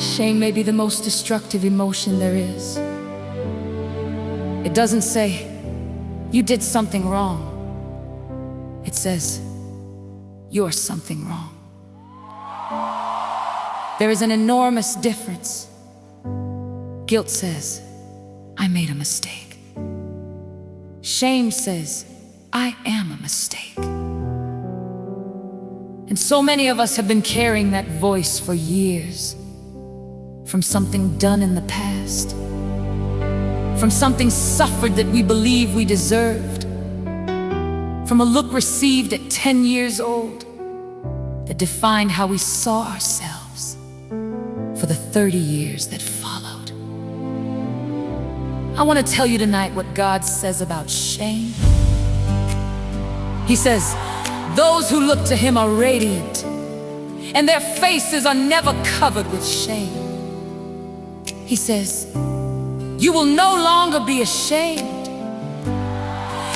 Shame may be the most destructive emotion there is. It doesn't say, you did something wrong. It says, you're something wrong. There is an enormous difference. Guilt says, I made a mistake. Shame says, I am a mistake. And so many of us have been carrying that voice for years. From something done in the past, from something suffered that we believe we deserved, from a look received at 10 years old that defined how we saw ourselves for the 30 years that followed. I want to tell you tonight what God says about shame. He says, those who look to Him are radiant, and their faces are never covered with shame. He says, you will no longer be ashamed.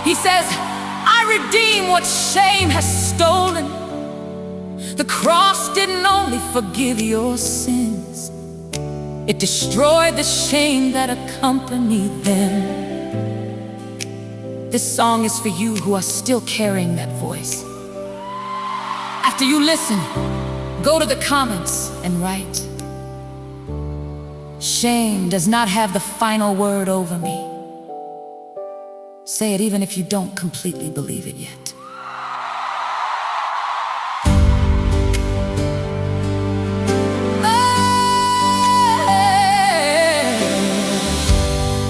He says, I redeem what shame has stolen. The cross didn't only forgive your sins, it destroyed the shame that accompanied them. This song is for you who are still carrying that voice. After you listen, go to the comments and write, shame does not have the final word over me. Say it even if you don't completely believe it yet.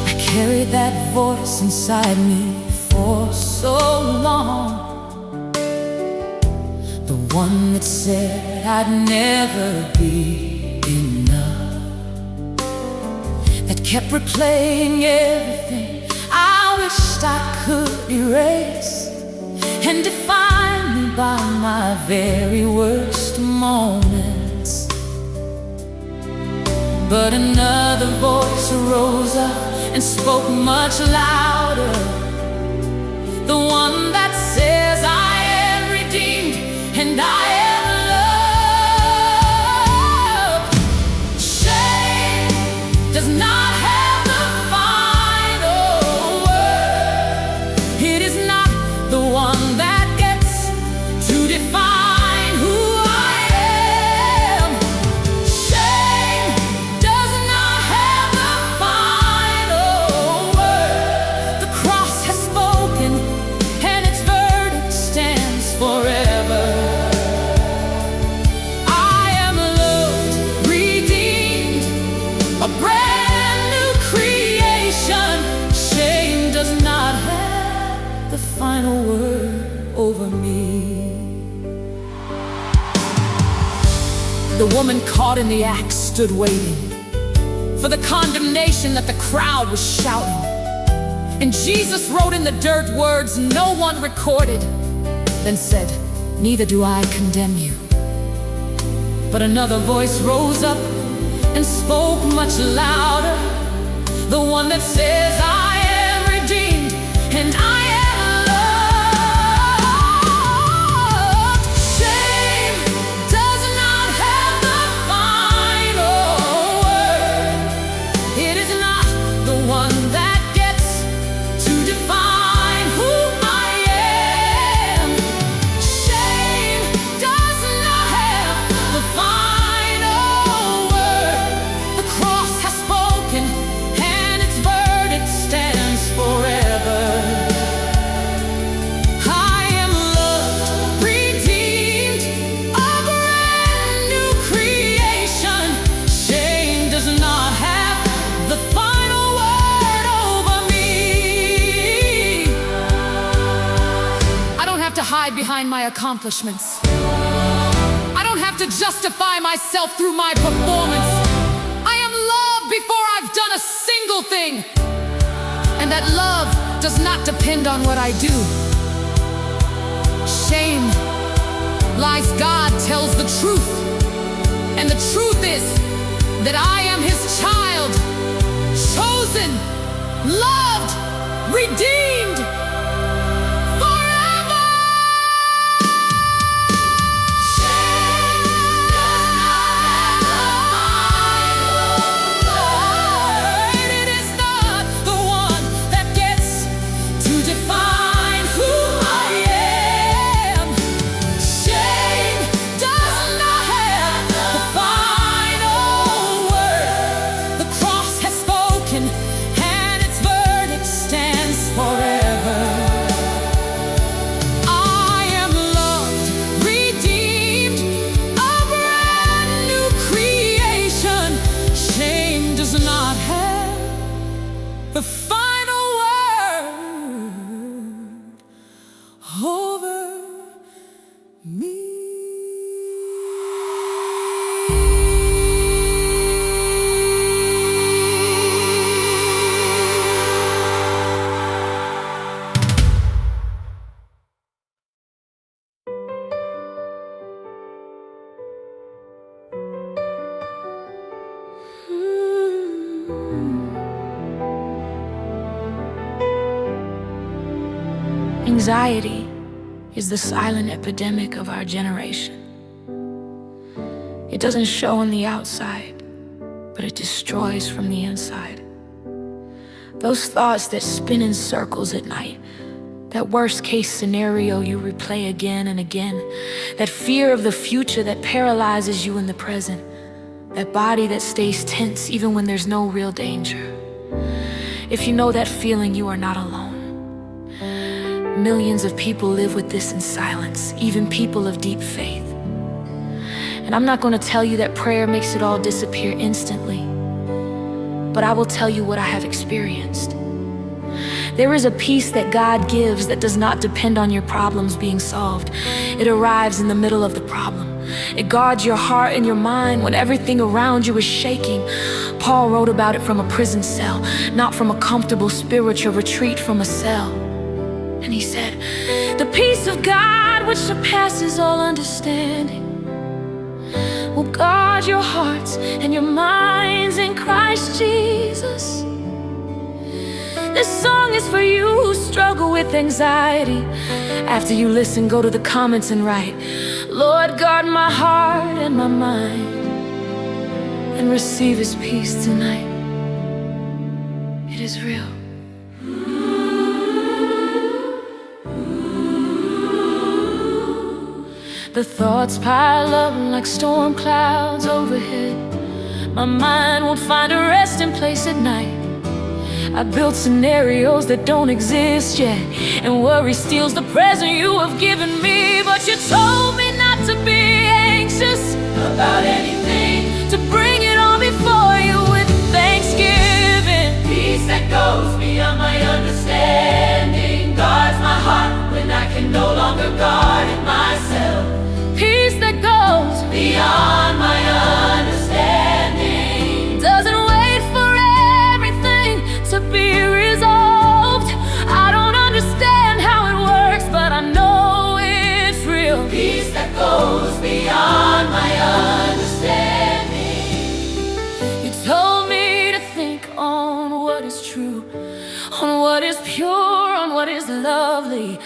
I carried that voice inside me for so long. The one that said I'd never be enough, that kept replaying everything I wished I could erase, and define me by my very worst moments. But another voice rose up and spoke much louder, the one that says I am redeemed and I am loved. Shame does not have the final word. It is not the one that gets to define who I am. Shame does not have the final word. The cross has spoken and its verdict stands forever. A brand new creation. Shame does not have the final word over me. The woman caught in the act stood waiting for the condemnation that the crowd was shouting. And Jesus wrote in the dirt words no one recorded, then said, neither do I condemn you. But another voice rose up and spoke much louder, the one that says I am redeemed and I am loved. Shame does not have the final word. It is not the one that gets to define who I am. Shame does not have the final word. The cross has spoken and its verdict stands forever. I am loved, redeemed, a brand new creation. Shame does not have the final word over me. I don't have to hide behind my accomplishments. I don't have to justify myself through my performance. I am loved before I've done a single thing. And that love does not depend on what I do. Shame lies, God tells the truth. And the truth is that I am His child, chosen, loved, redeemed forever. Shame does not have the final me. Anxiety is the silent epidemic of our generation. It doesn't show on the outside, but it destroys from the inside. Those thoughts that spin in circles at night, that worst-case scenario you replay again and again, that fear of the future that paralyzes you in the present, that body that stays tense even when there's no real danger. If you know that feeling, you are not alone. Millions of people live with this in silence, even people of deep faith. And I'm not going to tell you that prayer makes it all disappear instantly, but I will tell you what I have experienced. There is a peace that God gives that does not depend on your problems being solved. It arrives in the middle of the problem. It guards your heart and your mind when everything around you is shaking. Paul wrote about it from a prison cell, not from a comfortable spiritual retreat from a cell. And he said, "The peace of God which surpasses all understanding will guard your hearts and your minds in Christ Jesus." This song is for you who struggle with anxiety. After you listen, go to the comments and write, "Lord, guard my heart and my mind," and receive His peace tonight. It is real. The thoughts pile up like storm clouds overhead. My mind won't find a resting place at night. I built scenarios that don't exist yet, and worry steals the present you have given me. But you told me not to be anxious about anything, to bring it all before you with thanksgiving. Peace that goes beyond my understanding guards my heart when I can no longer guard it myself. Peace that goes beyond my understanding doesn't wait for everything to be resolved. I don't understand how it works, but I know it's real. Peace that goes beyond my understanding. You told me to think on what is true, on what is pure, on what is lovely.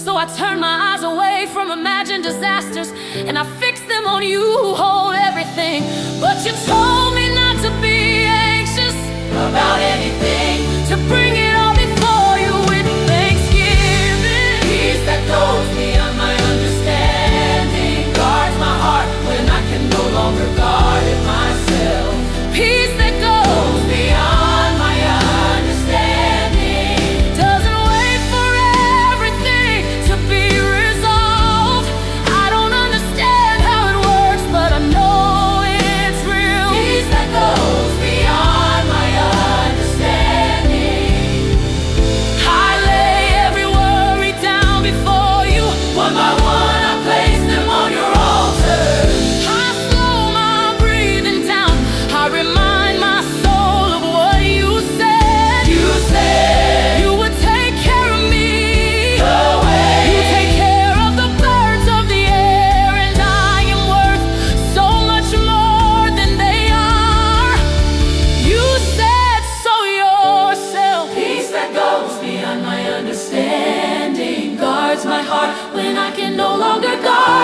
So I turn my eyes away from imagined disasters, and I fix them on you who hold everything. But you told me not to be anxious about anything, to bring it all before you with thanksgiving. Peace that goes beyond my understanding guards my heart when I can no longer guard it myself. Peace that goes beyond my understanding doesn't wait for everything to be resolved. I don't understand how it works, but I know it's real. Peace that goes beyond my understanding. I lay every worry down before you. One by one I place them on your altar. I slow my breathing down. I remind my soul of what you said. You said you would take care of me the way you take care of the birds of the air, and I am worth so much more than they are. You said so yourself. Peace that goes beyond my understanding guards my heart when I can no longer guard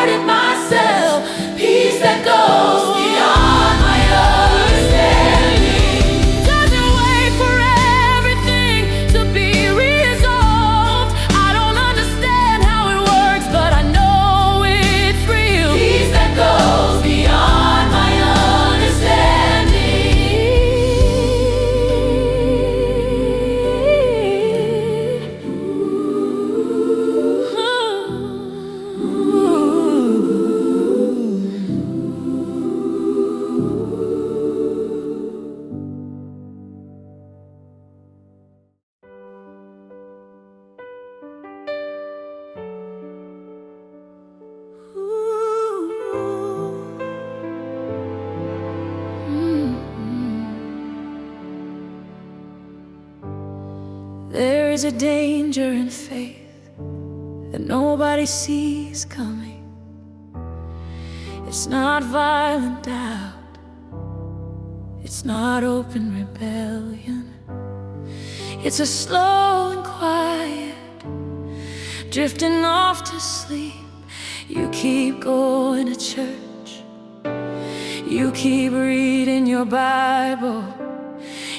is a danger in faith that nobody sees coming. It's not violent doubt, it's not open rebellion. It's a slow and quiet drifting off to sleep. You keep going to church, you keep reading your Bible,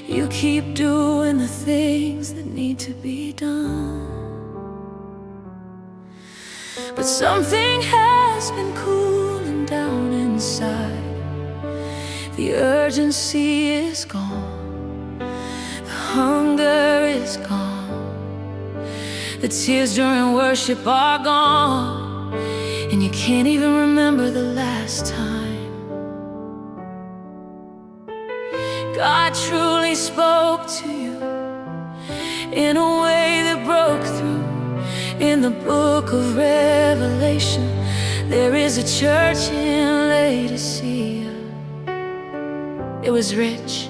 you keep doing the things that need to be done. But something has been cooling down inside. The urgency is gone, the hunger is gone, the tears during worship are gone, and you can't even remember the last time God truly spoke to you in a way that broke through. In the book of Revelation, there is a church in Laodicea. It was rich,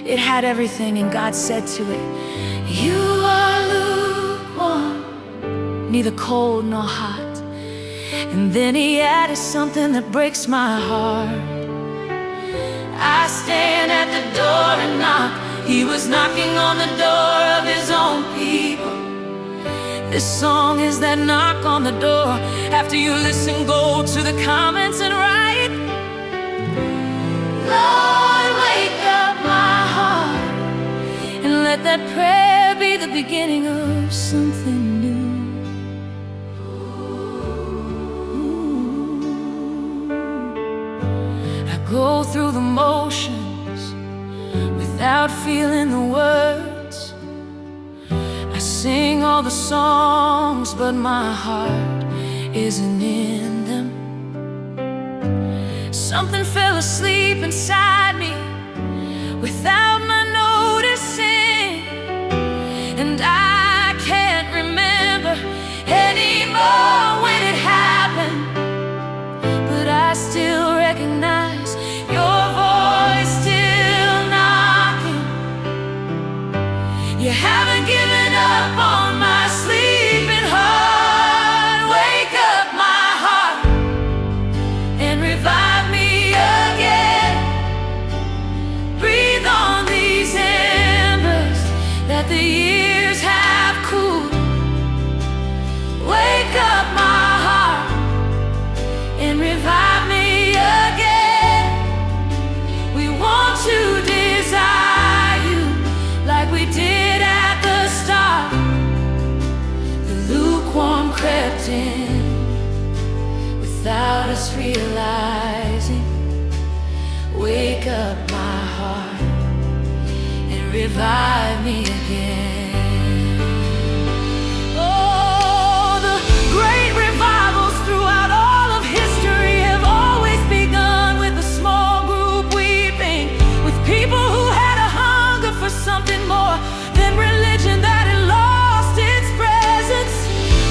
it had everything, and God said to it, "You are lukewarm, neither cold nor hot." And then he added something that breaks my heart. I stand at the door and knock. He was knocking on the door of his own people. This song is that knock on the door. After you listen, go to the comments and write, "Lord, wake up my heart," and let that prayer be the beginning of something new. Go through the motions without feeling the words. I sing all the songs, but my heart isn't in them. Something fell asleep inside me without my noticing, and I can't remember anymore when it happened, but I still recognize your voice still knocking. You haven't given up on my sleeping heart. Wake up my heart and revive me again. Breathe on these embers that the years have cooled. Wake up my heart and revive me again. We want to desire you like we did at the start. The lukewarm crept in without us realizing. Wake up my heart and revive me again. Oh, the great revivals throughout all of history have always begun with a small group weeping, with people who had a hunger for something more than religion that had lost its presence.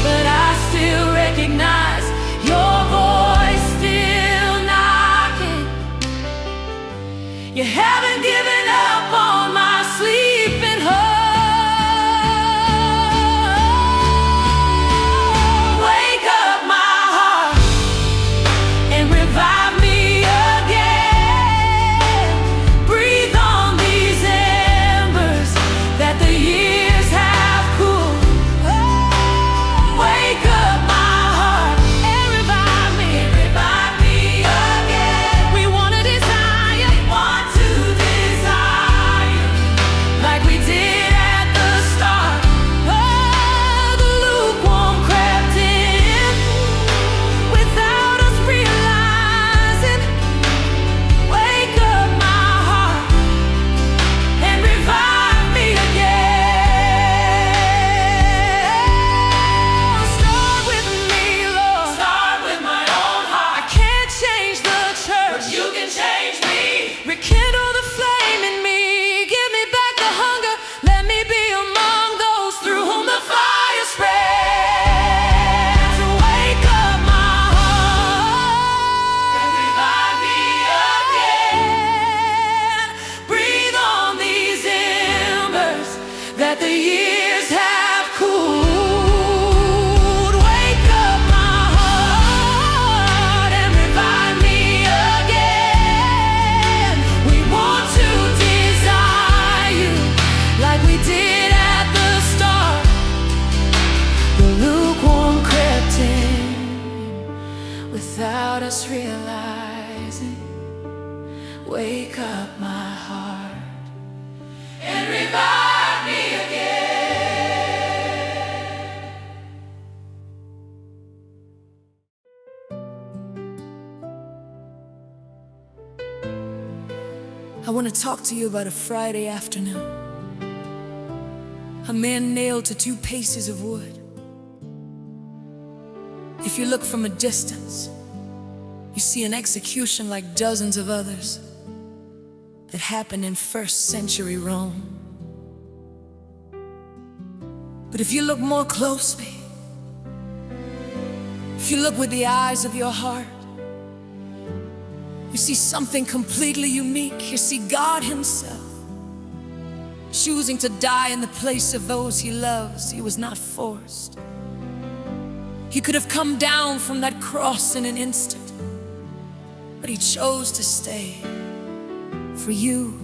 But I still recognize your voice still knocking. You haven't given up on my sleeping heart. without us realizing. Wake up my heart and revive me again. I want to talk to you about a Friday afternoon. A man nailed to 2 pieces of wood. If you look from a distance, you see an execution like dozens of others that happened in first century Rome. But if you look more closely, if you look with the eyes of your heart, you see something completely unique. You see God Himself choosing to die in the place of those He loves. He was not forced. He could have come down from that cross in an instant, but He chose to stay for you,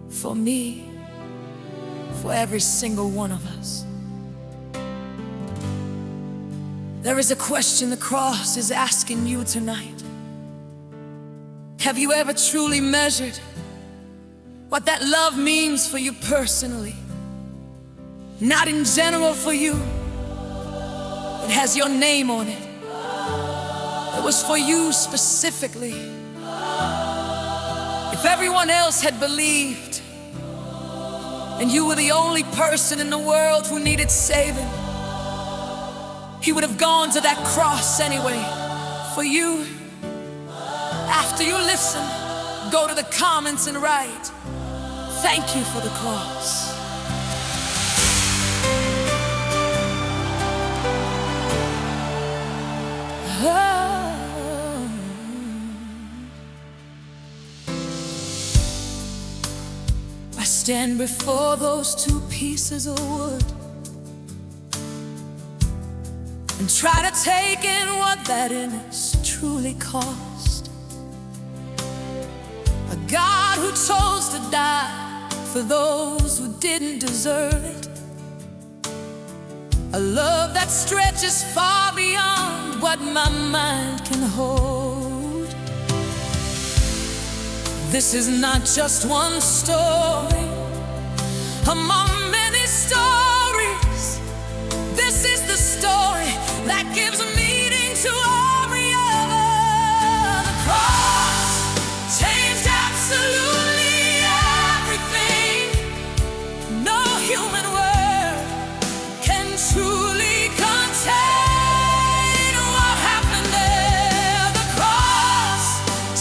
for me, for every single one of us. There is a question the cross is asking you tonight. Have you ever truly measured what that love means for you personally? Not in general for you. It has your name on it. It was for you specifically. If everyone else had believed and you were the only person in the world who needed saving, He would have gone to that cross anyway for you. After you listen, go to the comments and write, "Thank you for the cross." I stand before those 2 pieces of wood and try to take in what that image truly cost. A God who chose to die for those who didn't deserve it. A love that stretches far beyond what my mind can hold. This is not just one story among many stories. This is the story that gives meaning to every other. The cross changed absolutely everything. No human word can truly contain what happened there. The cross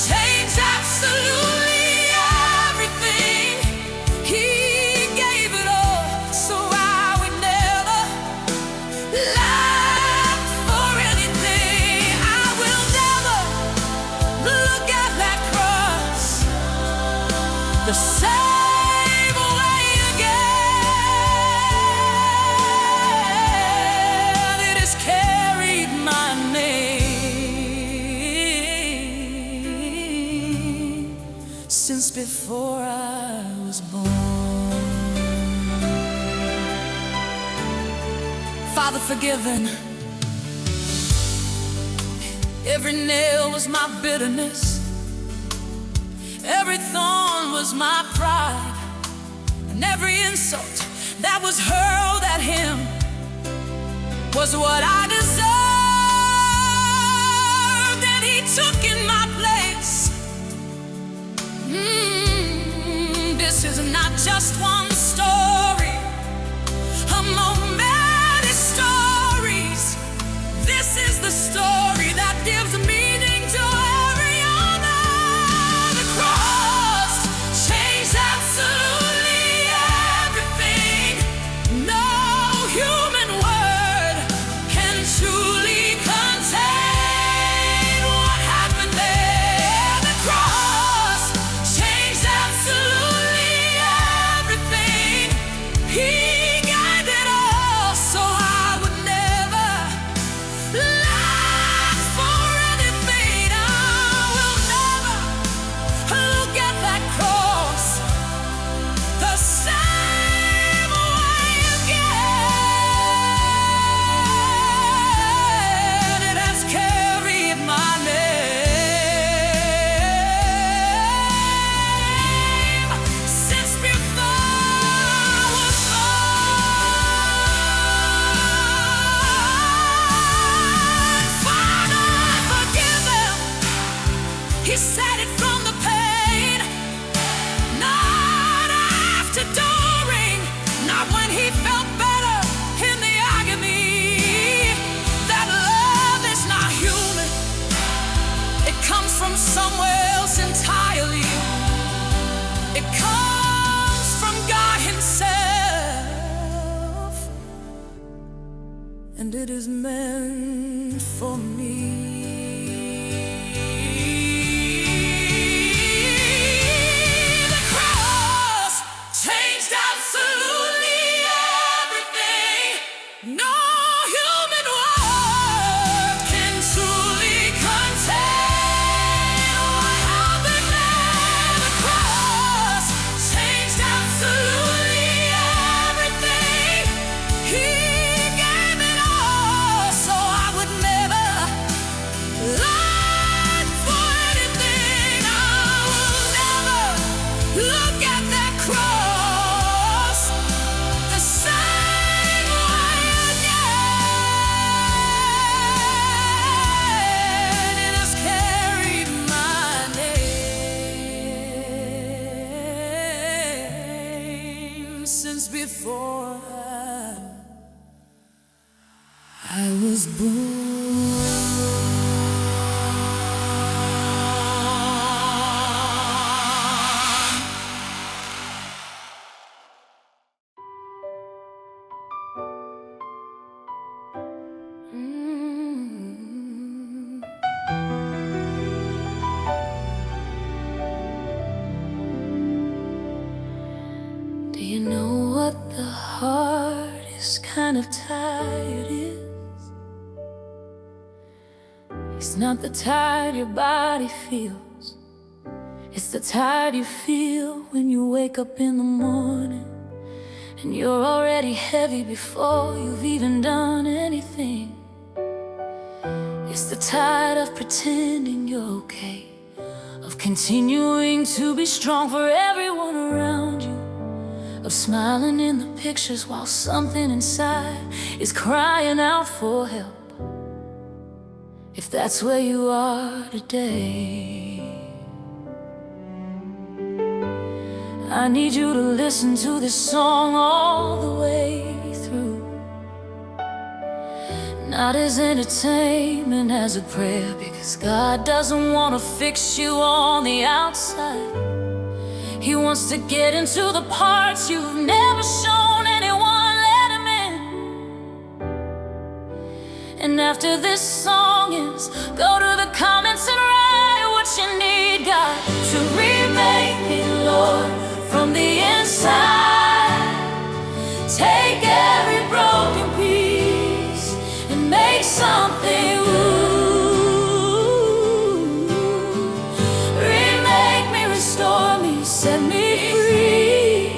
changed absolutely everything. He gave it all so I would never lack for anything. I will never look at that cross the same way again. It has carried my name since before I was born. Father, forgiven. Every nail was my bitterness. Every thorn was my pride. And every insult that was hurled at Him was what I deserved. And He took in my place. This is not just one story among many stories. This is the story that gives meaning to every other. The cross changed absolutely everything. No human word can truly contain what happened there. The cross changed absolutely everything. said it from the pain, not after during, not when he felt better in the agony. That love is not human, it comes from somewhere else entirely. It comes from God Himself, and it is meant for me. The cross changed absolutely everything. No human word can truly contain what happened there. The cross changed absolutely everything. He gave it all, so I would never lie for anything. I will never look at that cross the same way again. It has carried my name since before I was born. Do you know what the hardest kind of tired is? It's not the tired your body feels, it's the tired you feel when you wake up in the morning and you're already heavy before you've even done anything. It's the tired of pretending you're okay, of continuing to be strong for everyone around you, of smiling in the pictures while something inside is crying out for help. If that's where you are today, I need you to listen to this song all the way through. Not as entertainment, as a prayer, because God doesn't want to fix you on the outside. He wants to get into the parts you've never shown anyone. Let Him in. And after this song is, go to the comments and write what you need God to remake me, Lord, from the inside. Take every broken piece and make something remake me, restore me, set me free.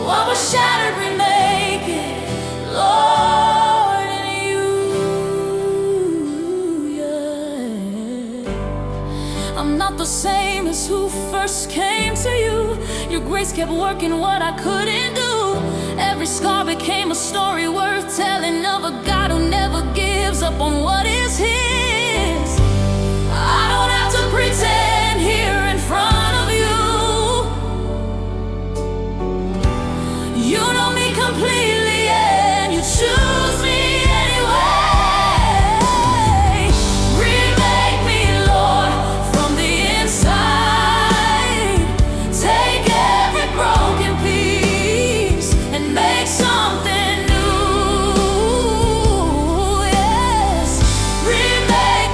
What was shattered, remake it, Lord, in you, yeah. I'm not the same as who first came to you. Your grace kept working what I couldn't do. Every scar became a story worth telling, of a God who never gives up on what is His. I don't have to pretend here in front of you. You know me completely and you choose me anyway. Remake me, Lord, from the inside. Take every broken piece and make something new. Yes, remake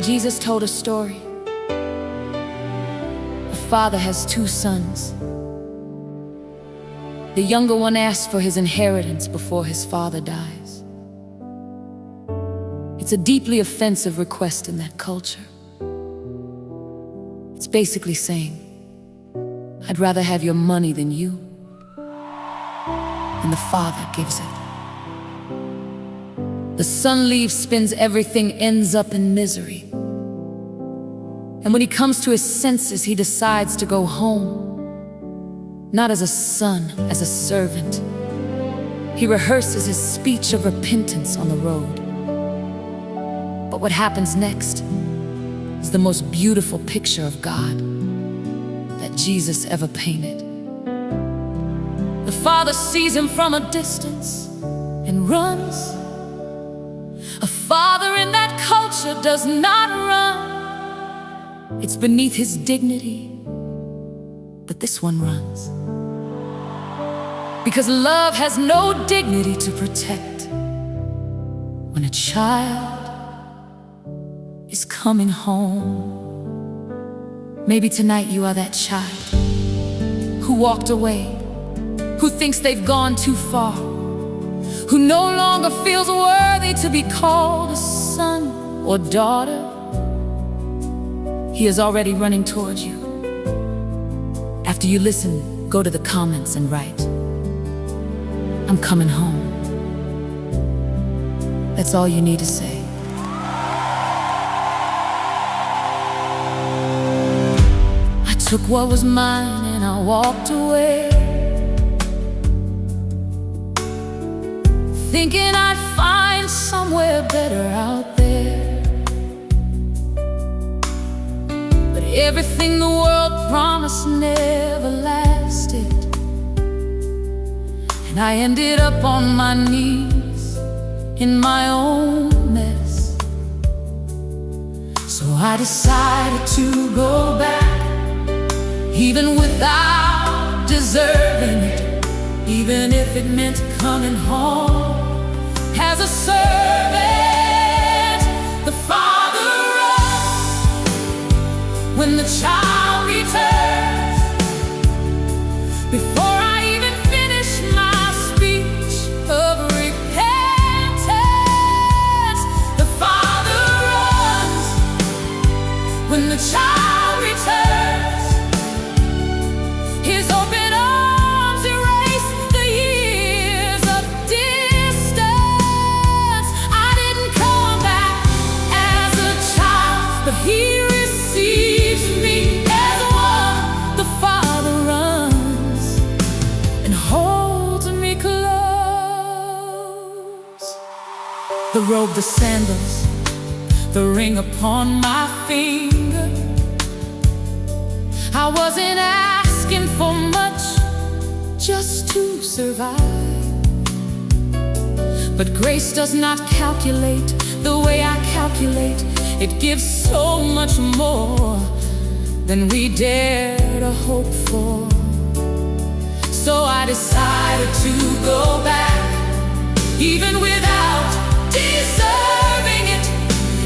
Jesus told a story. A father has two sons. The younger one asks for his inheritance before his father dies. It's a deeply offensive request in that culture. It's basically saying, I'd rather have your money than you. And the father gives it. The son leaves, spends everything, ends up in misery. And when he comes to his senses, he decides to go home. Not as a son, as a servant. He rehearses his speech of repentance on the road. But what happens next is the most beautiful picture of God that Jesus ever painted. The father sees him from a distance and runs. A father in that culture does not run. It's beneath his dignity, but this one runs. Because love has no dignity to protect when a child is coming home. Maybe tonight you are that child who walked away, who thinks they've gone too far, who no longer feels worthy to be called a son or daughter. He is already running towards you. After you listen, go to the comments and write, I'm coming home. That's all you need to say. I took what was mine and I walked away, thinking I'd find somewhere better out there. But everything the world promised never lasted. And I ended up on my knees in my own mess. So I decided to go back, even without deserving it, even if it meant coming home as a servant. The father runs when the child returns. Before I even finish my speech of repentance, the father runs when the child returns. His open arms erase the years of distance. I didn't come back as a child, but he receives me as one. The father runs and holds me close. The robe, the sandals, the ring upon my finger. I wasn't asking for much, just to survive. But grace does not calculate the way I calculate. It gives so much more than we dare to hope for. So I decided to go back, even without deserving it,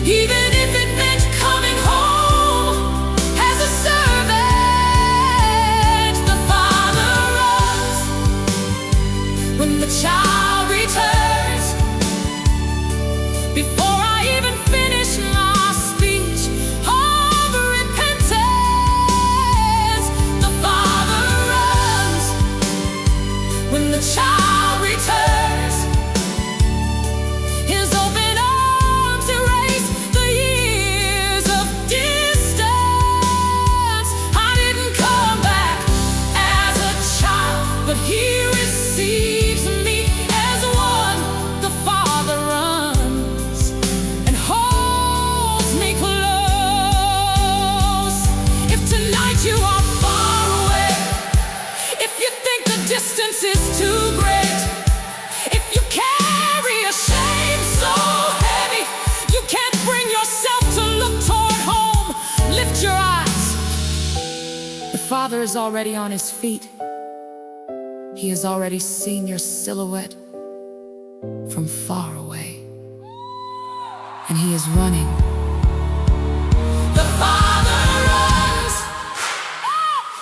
even if it meant coming home as a servant. The father runs when the child returns. Before I even finish my speech of repentance, the father runs when the child returns. His open arms erase the years of distance. I didn't come back as a child, but he receives me as one. The father runs and holds me close. If tonight you are far away, if you think the distance is too great, if you carry a shame so heavy you can't bring yourself to look toward home, lift your eyes. The father is already on his feet. He has already seen your silhouette from far away, and he is running The father runs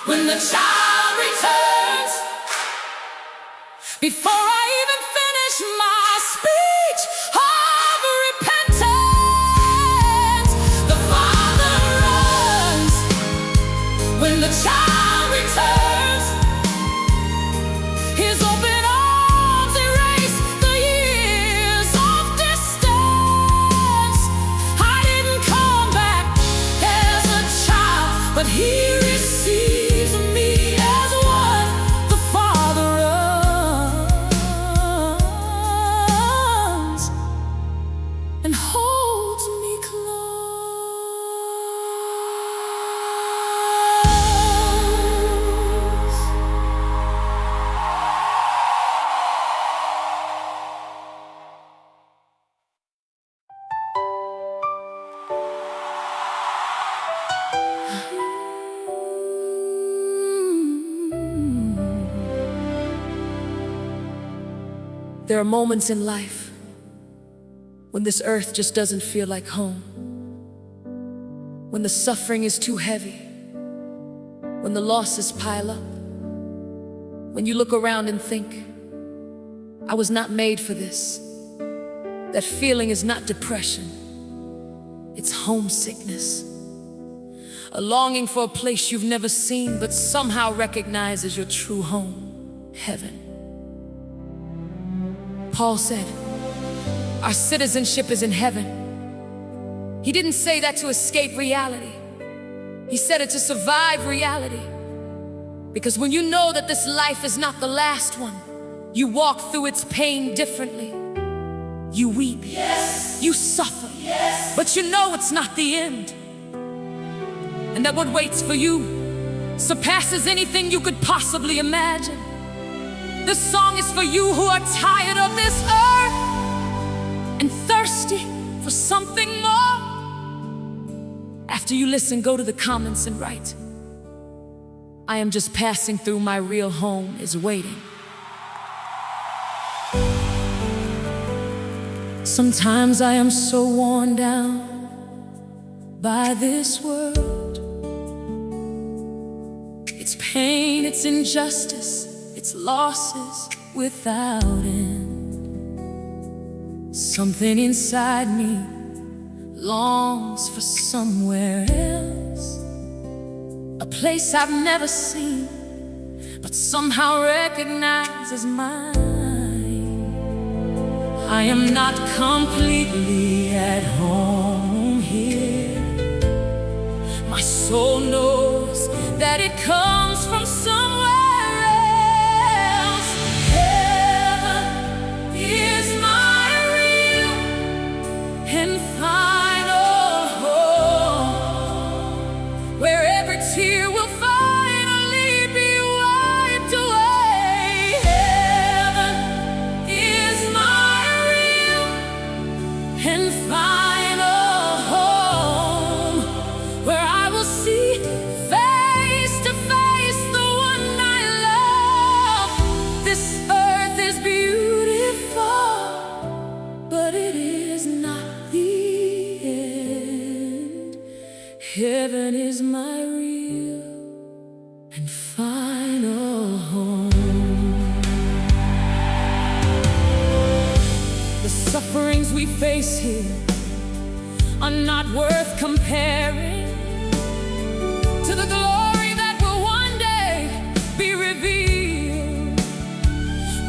when the child returns. Before I even finish my speech of repentance, the father runs when the child returns. His open arms erase the years of distance. I didn't come back as a child, but he receives me as one. The father runs and holds me close. There are moments in life when this earth just doesn't feel like home, when the suffering is too heavy, when the losses pile up, when you look around and think, I was not made for this. That feeling is not depression, it's homesickness. A longing for a place you've never seen but somehow recognize as your true home, heaven. Paul said, our citizenship is in heaven. He didn't say that to escape reality. He said it to survive reality. Because when you know that this life is not the last one, you walk through its pain differently. You weep, Yes. you suffer, Yes. but you know it's not the end. And that what waits for you surpasses anything you could possibly imagine. This song is for you who are tired of this earth and thirsty for something more. After you listen, go to the comments and write, I am just passing through, my real home is waiting. Sometimes I am so worn down by this world. Its pain, its injustice, its losses without end. Something inside me longs for somewhere else, a place I've never seen, but somehow recognize as mine. I am not completely at home here. My soul knows that it comes from somewhere. And final home, where every tear will finally be wiped away. Heaven is my real and final home, where I will see face to face the one I love. This earth is beautiful, but it is not. Heaven is my real and final home. The sufferings we face here are not worth comparing to the glory that will one day be revealed.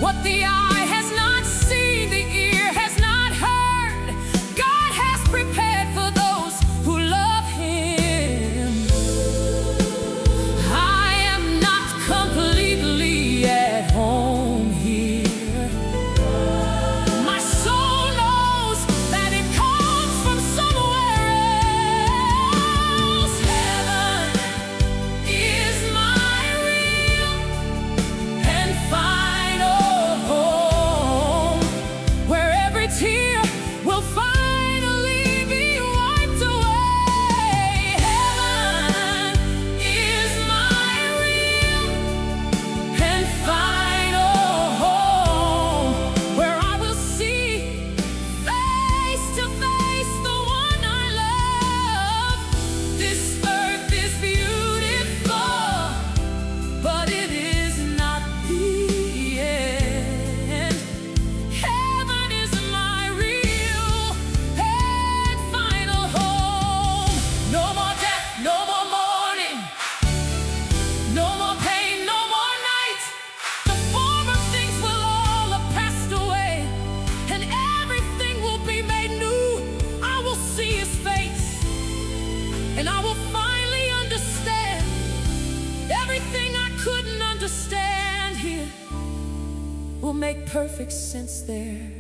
What the eye has not seen, the ear has not heard, God has prepared for those who love Him. I am not completely at home here. My soul knows that it comes from somewhere else. Heaven is my real and final home. perfect sense there.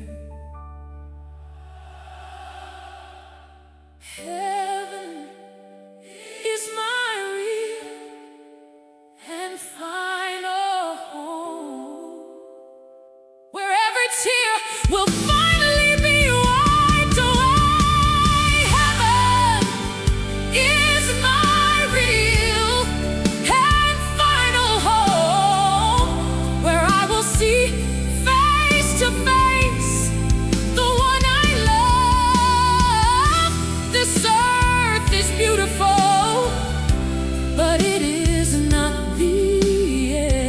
Heaven is my real and final home, where every tear will finally be wiped away. Heaven is my real and final home, where I will see face to face the one I love. This earth is beautiful, but it is not the end.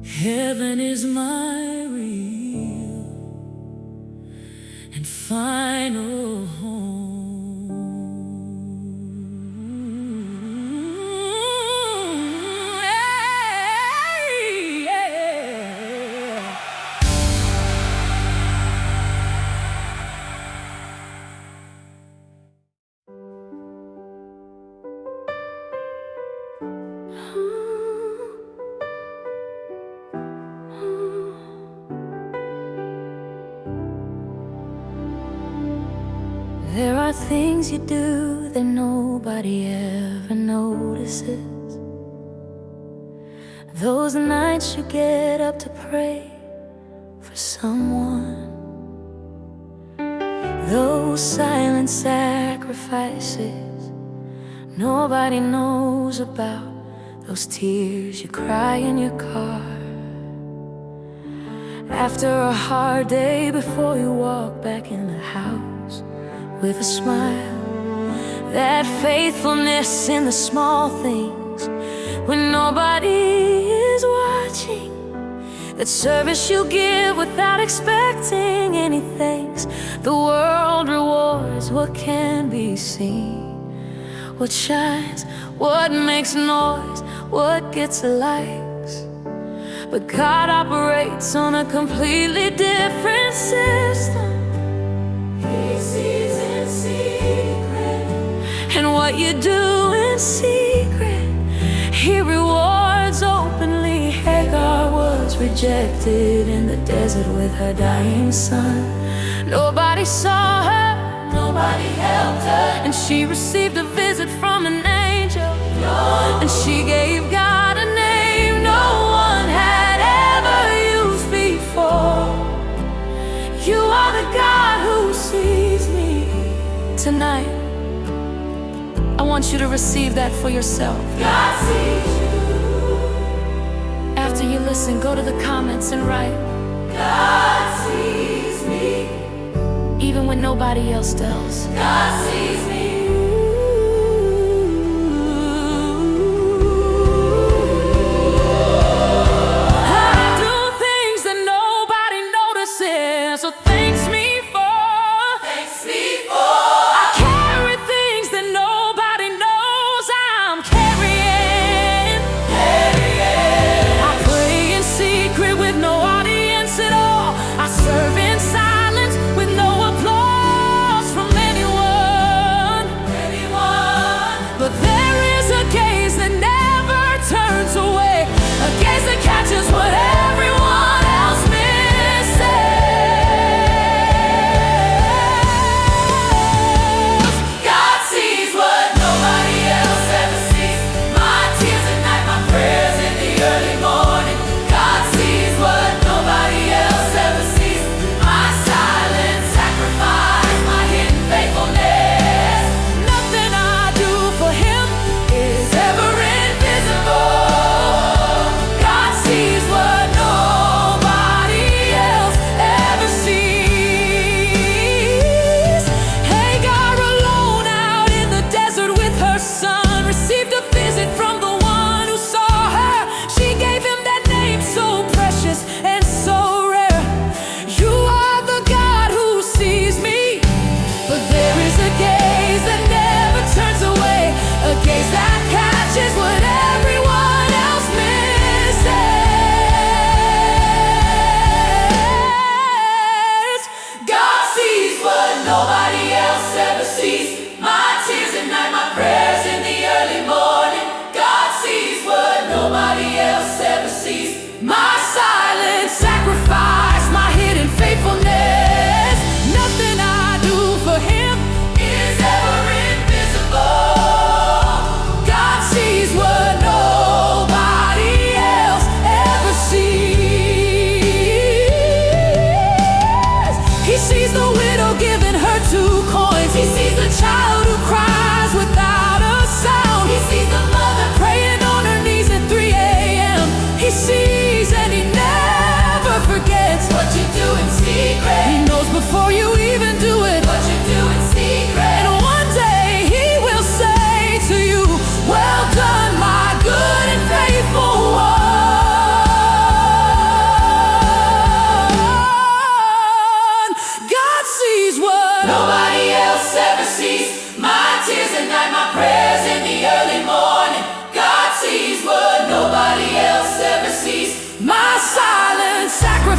Heaven is my real and final home. There are things you do that nobody ever notices. Those nights you get up to pray for someone. Those silent sacrifices nobody knows about. Those tears you cry in your car after a hard day, before you walk back in the house with a smile. That faithfulness in the small things when nobody is watching. That service you give without expecting any thanks. The world rewards what can be seen, what shines, what makes noise, what gets likes. But God operates on a completely different system. He sees in secret, and what you do in secret He rewards openly. Hagar was rejected in the desert with her dying son. Nobody saw her, nobody helped her, and she received a visit from an angel. And she gave God a name no one had ever used before. You are the God who sees me. Tonight, I want you to receive that for yourself. God sees you. After you listen, go to the comments and write, God sees me. Even when nobody else does. God sees me. So thanks me for I carry things that nobody knows I'm carrying. I pray in secret with no audience at all. I serve in silence with no applause from anyone.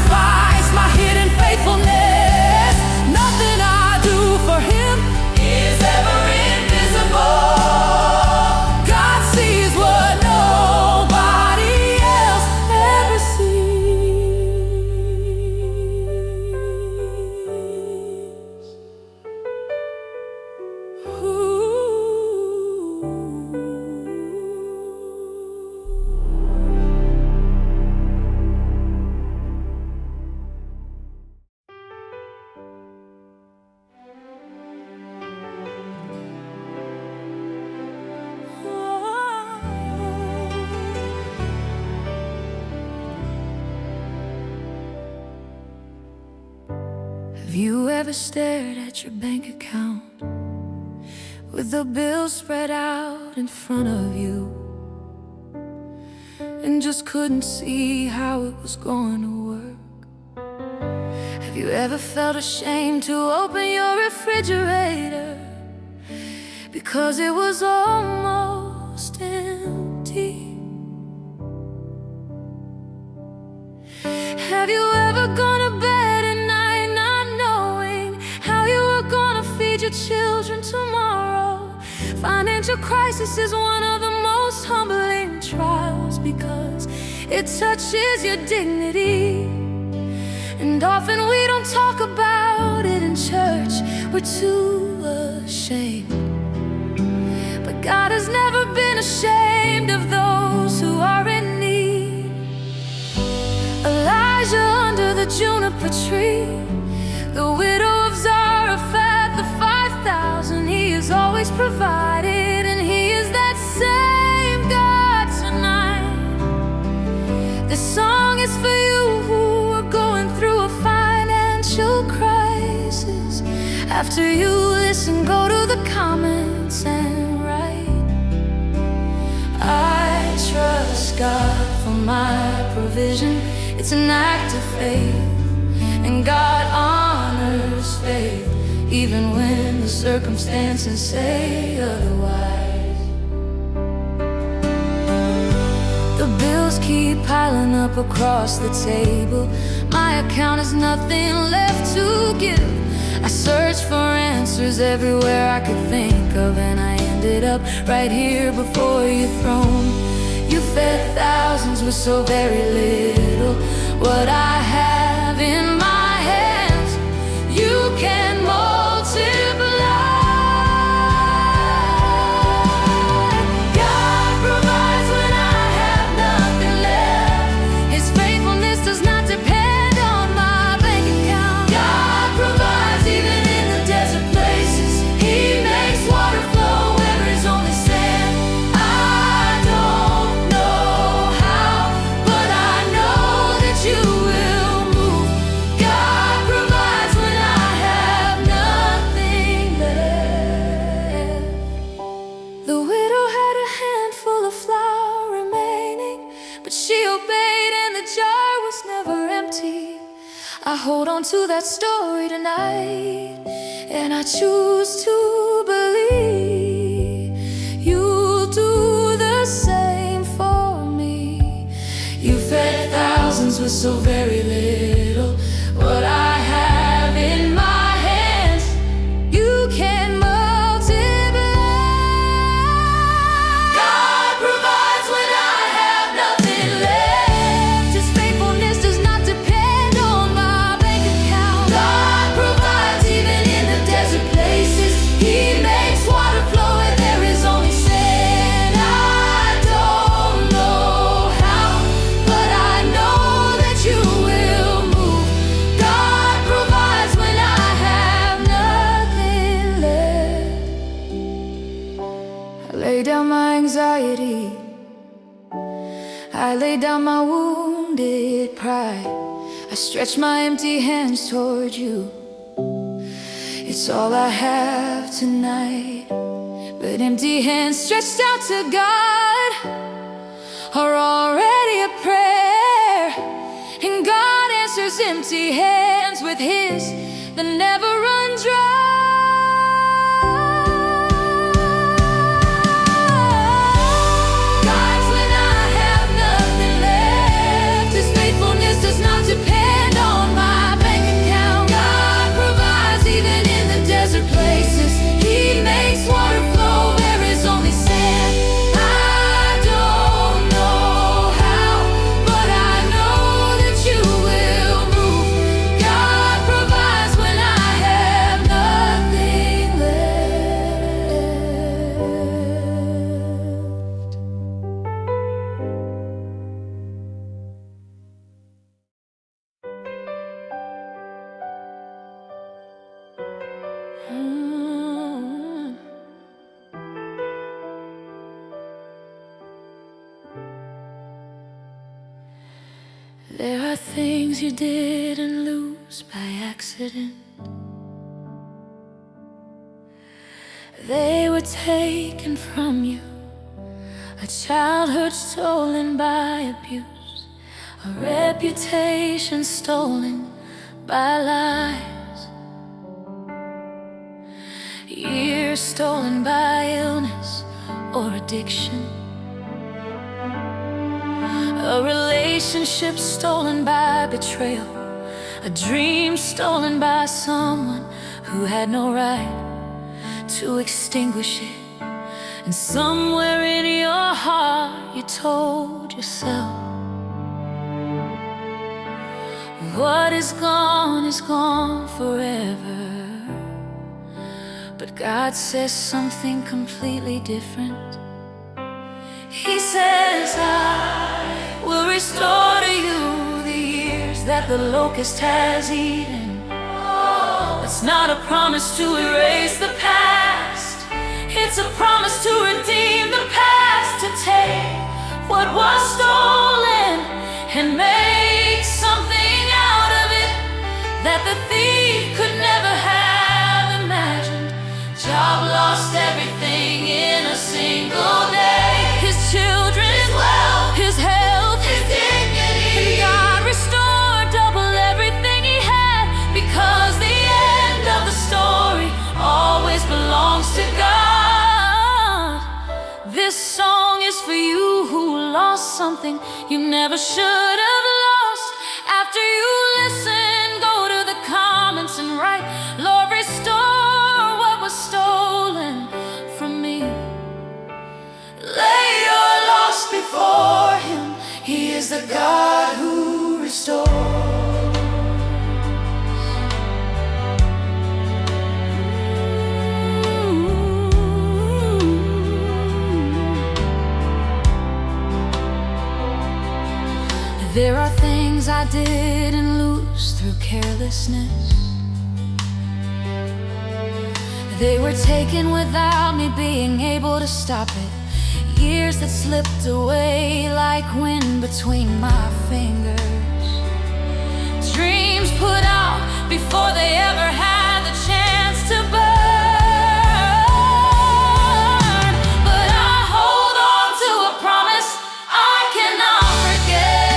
sacrifice, my hidden faithfulness. Nothing I do for Him is ever invisible. God sees what nobody else ever sees. Ooh. Have you ever stared at your bank account with the bills spread out in front of you and just couldn't see how it was going to work? Have you ever felt ashamed to open your refrigerator because it was almost empty? Have you ever gone to bed at night not knowing how you were gonna feed your children tomorrow? Financial crisis is one of the most humbling trials because it touches your dignity. And often we don't talk about it in church, we're too ashamed. But God has never been ashamed of those who are in need. Elijah under the juniper tree, the widow of Zarephath, the 5,000, He has always provided, and He is that same God tonight. This song is for you who are going through a financial crisis. After you listen, go to the comments and write, I trust God for my provision. It's an act of faith, and God honors faith even when the circumstances say otherwise. The bills keep piling up across the table. My account has nothing left to give. I searched for answers everywhere I could think of, and I ended up right here before your throne. You fed thousands with so very little. What I have in my hands, you can multiply. God provides when I have nothing left. His faithfulness does not depend on my bank account. God provides even in the desert places. He makes water flow where there's only sand. I don't know how, but I know that you will move. God provides when I have nothing left. The widow had a handful of flour remaining, but she obeyed and the jar was never empty. I hold on to that story tonight, and I choose to believe you'll do the same for me. You fed thousands with so very little. What I have in my hands, you can multiply. God provides when I have nothing left. His faithfulness does not depend on my bank account. God provides even in the desert places. He makes water flow where there is only sand. I don't know how, but I know that you will move. God provides when I have nothing left. I lay down my anxiety, I lay down my wounded pride. I stretch my empty hands toward you. It's all I have tonight, but empty hands stretched out to God are already a prayer, and God answers empty hands with His that never run dry. God's when I have nothing left. His faithfulness does not depend on Mm. There are things you didn't lose by accident. They were taken from you, a childhood stolen by abuse, a reputation stolen by lies, years stolen by illness or addiction, a relationship stolen by betrayal, a dream stolen by someone who had no right to extinguish it. And somewhere in your heart you told yourself, what is gone forever. But God says something completely different. He says, I will restore to you the years that the locust has eaten. It's not a promise to erase the past, it's a promise to redeem the past, to take what was stolen and make something out of it that the thief could never have imagined. Job lost, everything in a single day. His children, his wealth, his health, his dignity. And God restored double everything he had, because the end of the story always belongs to God. This song is for you who lost something you never should have lost. After you listen, go to the comments and write, Lord, restore what was stolen from me. Lay your loss before him. He is the God who restores. There are things I didn't lose through carelessness. They were taken without me being able to stop it. Years that slipped away like wind between my fingers. Dreams put out before they ever had the chance to burn. But I hold on to a promise I cannot forget.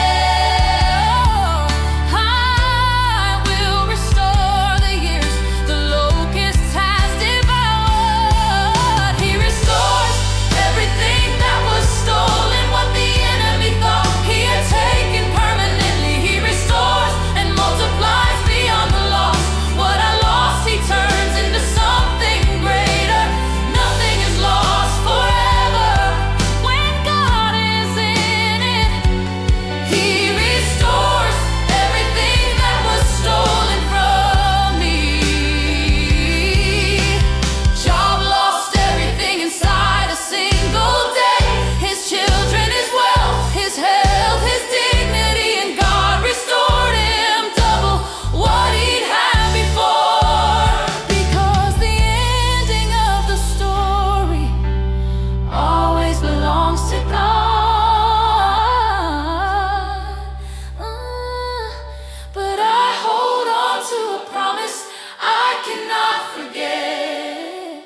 I will restore the years the locust has devoured. He restores everything that was stolen, what the enemy thought he had taken permanently. He restores and multiplies beyond the loss. What I lost, he turns into something greater. Nothing is lost forever when God is in it. He restores everything that was stolen from me. Job lost, everything inside a single day. His children, his wealth, his health, his dignity. And God restored him double what he'd had before. Because the ending of the story always belongs to God. But I hold on to a promise I cannot forget.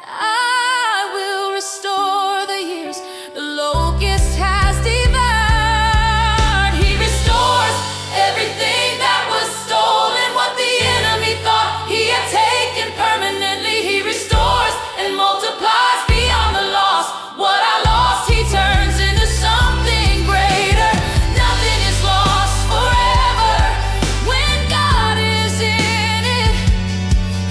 I will restore the years the locust has devoured. He restores everything that was stolen, what the enemy thought he had taken permanently. He restores and multiplies beyond the loss. What I lost, he turns into something greater. Nothing is lost forever when God is in it.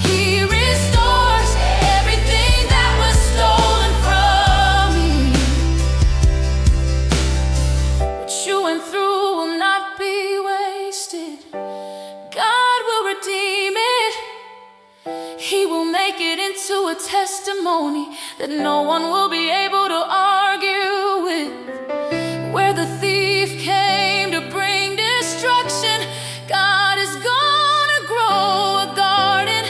He restores everything that was stolen from me. What you went through will not be wasted. God will redeem it. He will make it into a testimony that no one will be able to argue with. Where the thief came to bring destruction, God is gonna grow a garden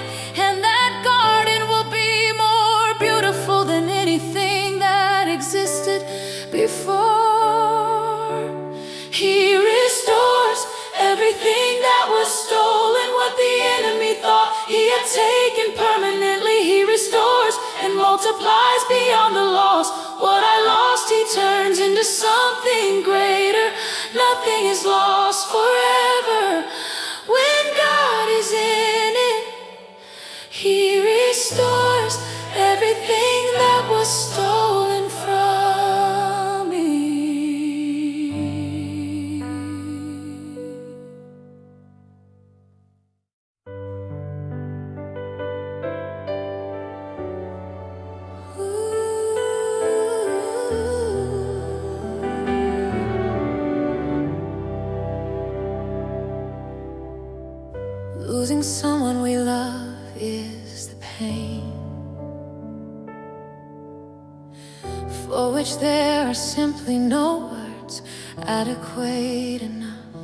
he had taken permanently. He restores and multiplies beyond the loss. What I lost, he turns into something greater. Nothing is lost forever. When God is in it, he restores everything that was stolen from me. Losing someone we love is the pain for which there are simply no words adequate enough.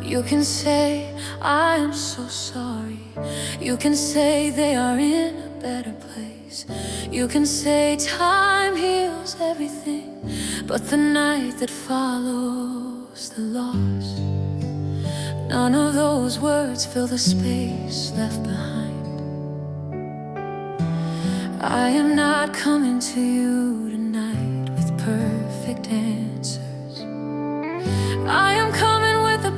You can say, I am so sorry. You can say they are in a better place. You can say time heals everything, but the night that follows the loss, none of those words fill the space left behind. I am not coming to you tonight with perfect answers. I am coming with the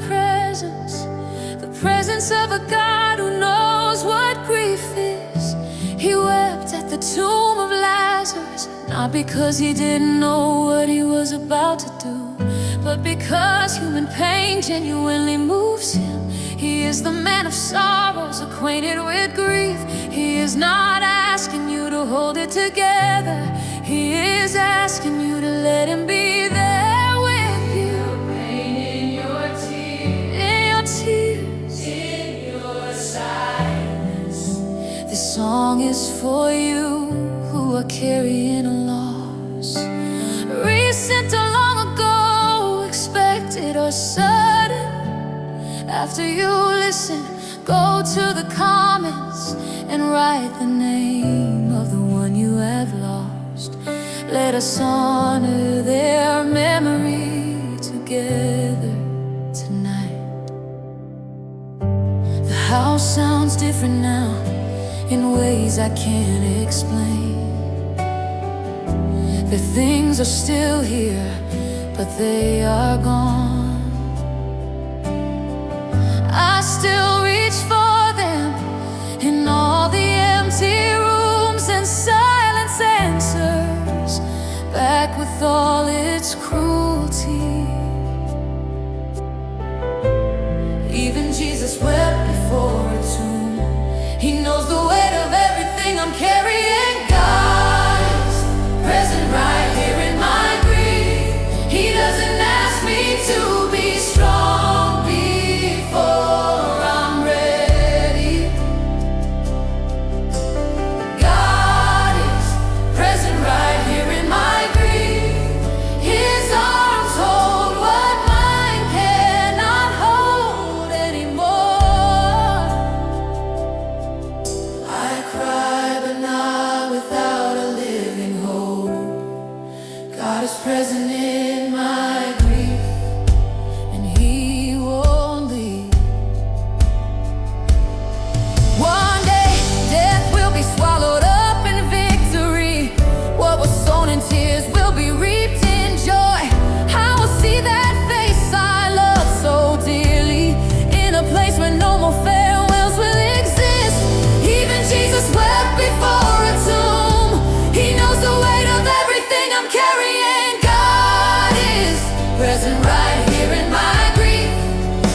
presence of a God who knows what grief is. He wept at the tomb of Lazarus, not because he didn't know what he was about to do, but because human pain genuinely moves him. He is the man of sorrows, acquainted with grief. He is not asking you to hold it together. He is asking you to let him be there with you. Pain in your tears, in your silence. This song is for you who are carrying a loss, recent or long ago, expected or sudden. After you listen, go to the comments and write the name of the one you have lost. Let us honor their memory together tonight. The house sounds different now in ways I can't explain. The things are still here, but they are gone. I still reach for them in all the empty rooms, and silence answers back with all its cruelty. Even Jesus wept before a tomb. He knows the weight of everything I'm carrying. God is present right here in my grief. He doesn't ask me to be strong before I'm ready. God is present right here in my grief. His arms hold what mine cannot hold anymore. I cry, but not without a living hope. God is present in my grief, and he won't leave. One day, death will be swallowed up in victory. What was sown in tears will be reaped in joy. I will see that face I love so dearly in a place where no more farewells will exist. Even Jesus wept before a tomb. He knows the weight of everything I'm carrying. God is present right here in my grief.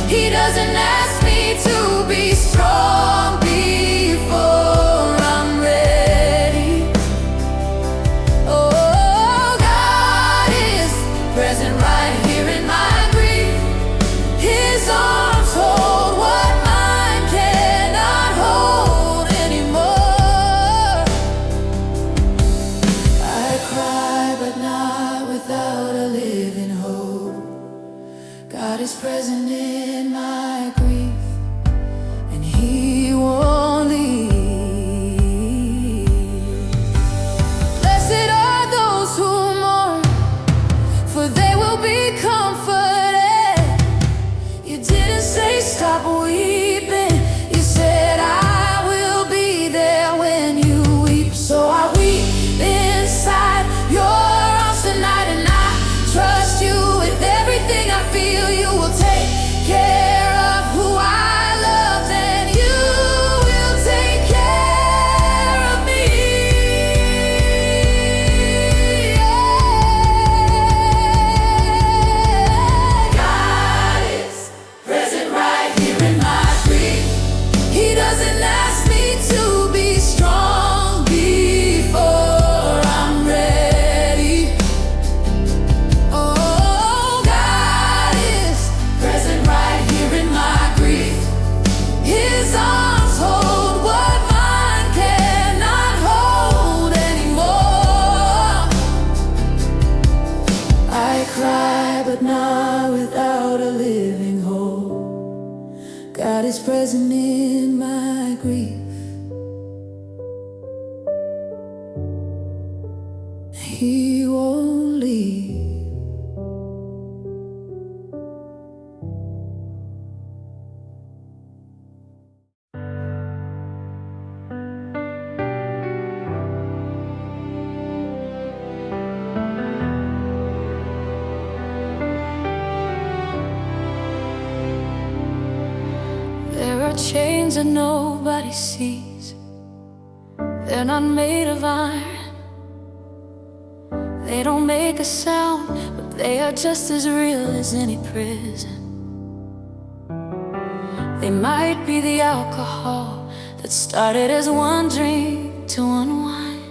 He doesn't ask me to be strong before I'm ready. Oh, God is present right here in my grief. His arms hold what mine cannot hold anymore. I cry, but not without a living hope. God is present in my grief, and he won't leave. Blessed are those who mourn, for they will be comforted. You didn't say stop weeping, you is present in my grief. He won't leave. There are chains that nobody sees. They're not made of iron. They don't make a sound, but they are just as real as any prison. They might be the alcohol that started as one drink to unwind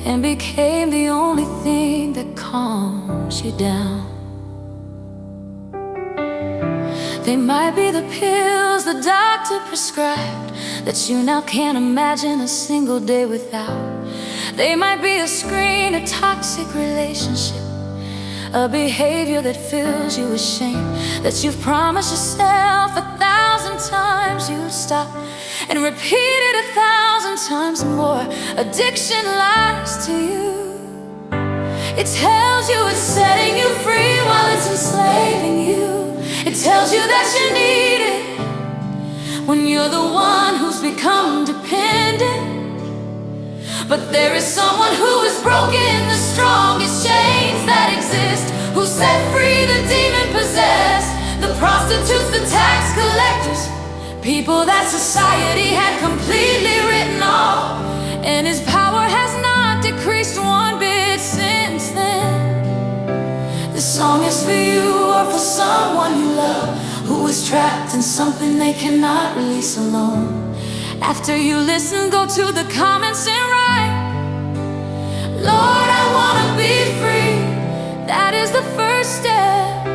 and became the only thing that calms you down. They might be the pills the doctor prescribed that you now can't imagine a single day without. They might be a screen, a toxic relationship, a behavior that fills you with shame, that you've promised yourself 1,000 times you'd stop and repeat it 1,000 times more. Addiction lies to you. It tells you it's setting you free while it's enslaving you. It tells you that you need it when you're the one who's become dependent. But there is someone who has broken the strongest chains that exist, who set free the demon-possessed, the prostitutes, the tax collectors, people that society had completely written off. And his power has not decreased one bit since then. This song is for you or for someone you love, who is trapped in something they cannot release alone. After you listen, go to the comments and write, Lord, I wanna be free. That is the first step,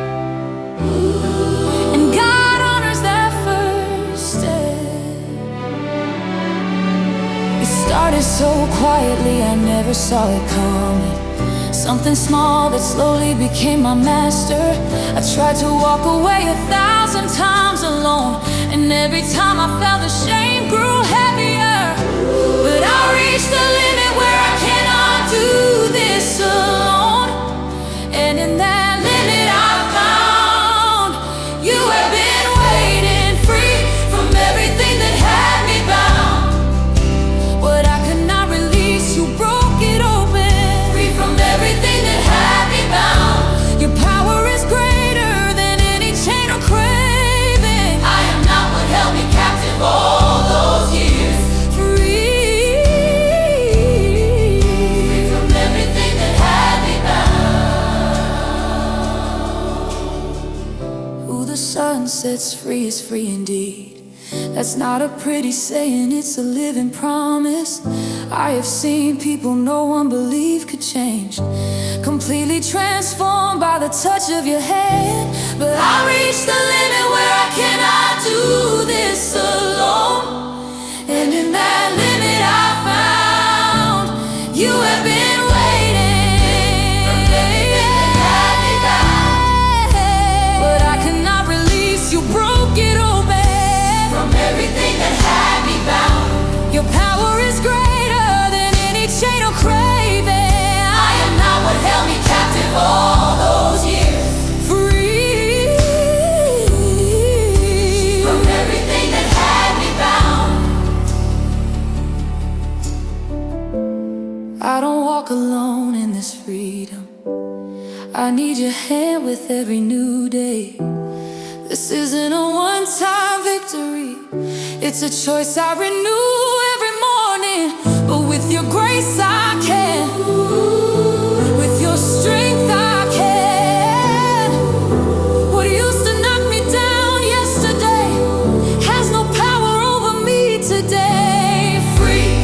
and God honors that first step. It started so quietly, I never saw it coming. Something small that slowly became my master. I tried to walk away 1,000 times alone, and every time I felt the shame grew heavier. But I reached the limit where I cannot do this alone. And in that limit I found you have been waiting, free from everything that had me bound. What I could not release, you broke it open, free from everything that had me bound. Your power is greater than any chain or craving. I am not what held me captive all those years. Free from everything that had me bound. Who the sun sets free is free indeed. That's not a pretty saying, it's a living promise. I have seen people no one believed could change, completely transformed by the touch of your hand. But I reached the limit where I cannot do this alone. And in that limit I found you have been waiting, had me bound. But I could not release, you broke it open, from everything that had me bound. Your power is greater than any chain or craving. I am not what held me captive all those years. Free from everything that had me bound. I don't walk alone in this freedom. I need your hand with every new day. This isn't a one-time victory, it's a choice I renew every morning. But with your grace I can, with your strength I can. What used to knock me down yesterday has no power over me today. Free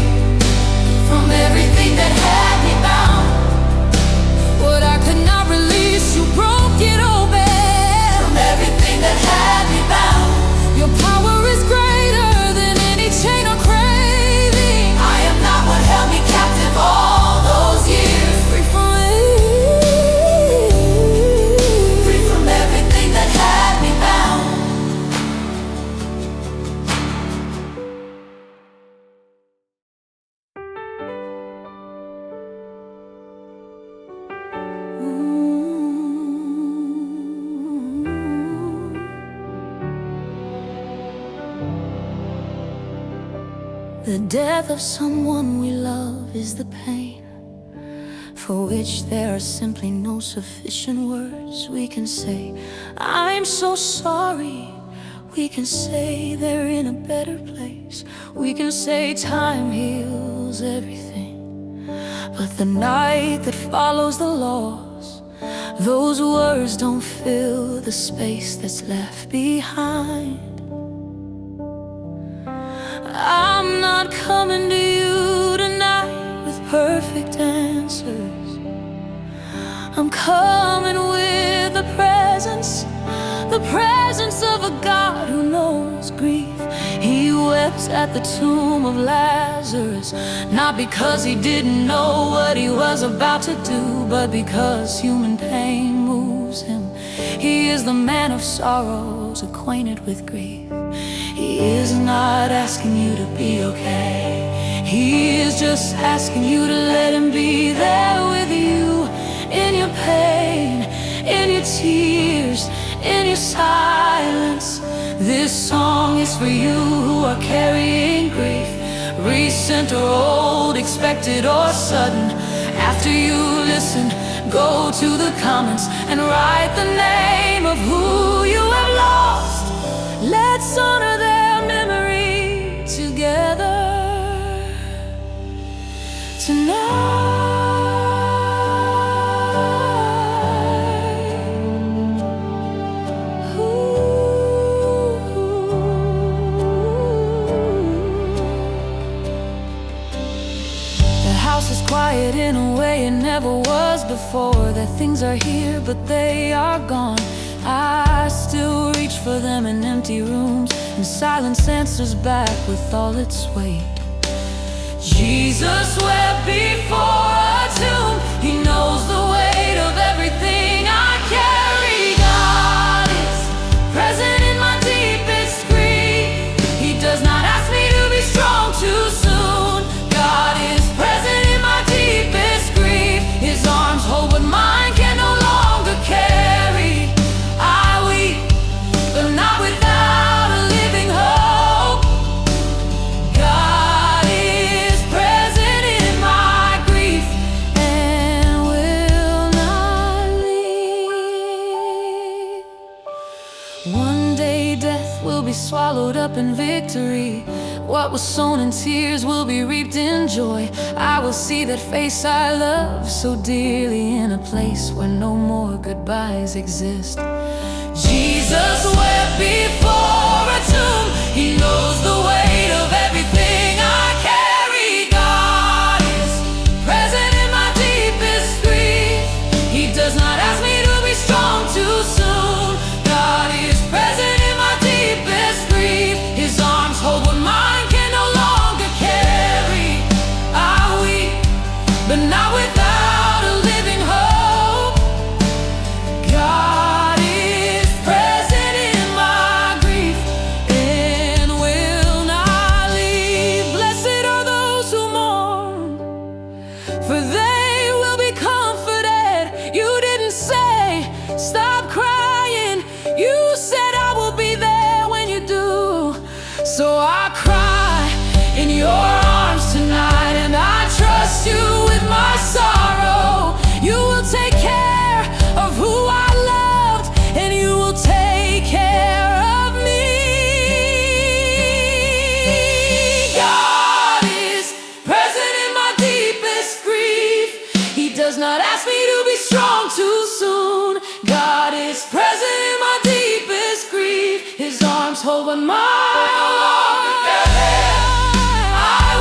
from everything that had me bound. What I could not release, you broke it open, from everything that had me bound. Your power is greater than any chain or craving. I am not what held me captive all those years. The death of someone we love is the pain for which there are simply no sufficient words. We can say, I'm so sorry. We can say they're in a better place. We can say time heals everything. But the night that follows the loss, those words don't fill the space that's left behind. I'm not coming to you tonight with perfect answers. I'm coming with the presence of a God who knows grief. He wept at the tomb of Lazarus, not because he didn't know what he was about to do, but because human pain moves him. He is the man of sorrows, acquainted with grief. He is not asking you to be okay. He is just asking you to let him be there with you, in your pain, in your tears, in your silence. This song is for you who are carrying grief, recent or old, expected or sudden. After you listen, go to the comments and write the name of who you have lost. Let's honor their memory together tonight. The house is quiet in a way it never was before. That things are here but they are gone. I still reach for them in empty rooms, and silence answers back with all its weight. Jesus wept before a tomb. He knows the weight of everything I carry. God is present in my deepest grief. He does not ask me to be strong too soon. God is present in my deepest grief. His arms hold what mine can no longer carry. I weep, but not without a living hope. God is present in my grief and will not leave. One day death will be swallowed up in victory. What was sown in tears will be reaped in joy. I will see that face I love so dearly in a place where no more goodbyes exist. Jesus wept before a tomb. He knows the weight of everything I carry. God is present in my deepest grief. He does not ask me to be strong too soon. God is present in my deepest grief. His arms hold what mine can no longer carry. I weep, but not without a living hope. God is present in my grief and will not leave. Blessed are those who mourn, for they will be comforted. You didn't say, stop crying. You said I will be there when you do. So I cry in your arms tonight, and I trust you with my sorrow. You will take care of who I loved, and you will take care of me. God is present in my deepest grief. He does not ask me to be strong too soon. God is present in my deepest grief. His arms hold what mine no longer carry. I